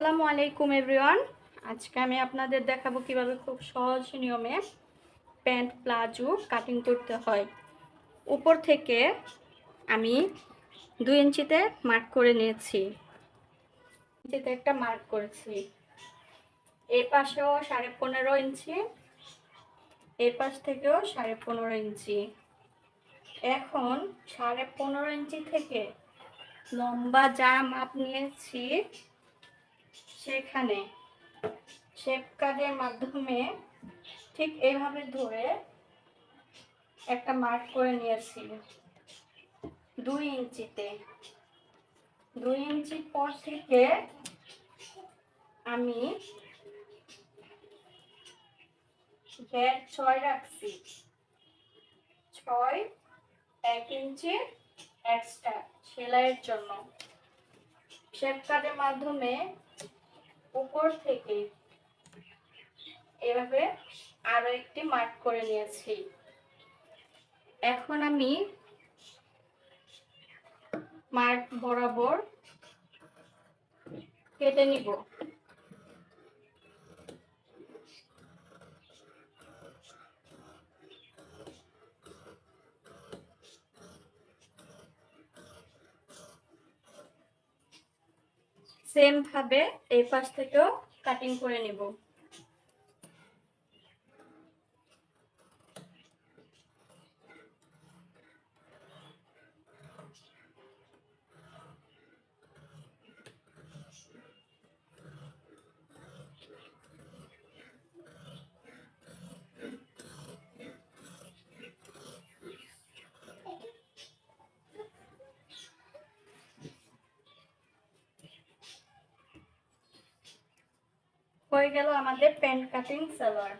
আসসালামু আলাইকুম এভরিওয়ান। আজকে আমি আপনাদের দেখাবো কিভাবে খুব সহজ নিয়মে প্যান্ট প্লাজো কাটিং করতে হয়। উপর থেকে আমি 2 ইঞ্চিতে মার্ক করে নিয়েছি, ইঞ্চিতে একটা মার্ক করেছি। এই পাশেও 15.5 ইঞ্চি, এই পাশ থেকেও 15.5 ইঞ্চি। এখন 15.5 ইঞ্চি থেকে লম্বা যা মাপ নিয়েছি সেখানে শেপ কাটের মাধ্যমে ঠিক এইভাবে ধরে একটা মার্ক করে নিয়েছি 2 ইঞ্চিতে। 2 ইঞ্চি পর থেকে আমি গ্যাপ 6 রাখছি, 6 1 ইঞ্চি এক্সট্রা সেলাইয়ের জন্য। শেপ কাটের মাধ্যমে উপর থেকে এভাবে আরো একটি মার্ক করে নিয়েছি। এখন আমি মার্ক বরাবর কেটে নিব। সেম ভাবে এই পাশ থেকেও কাটিং করে নিব। হয়ে গেল আমাদের প্যান্ট কাটিং সালোয়ার।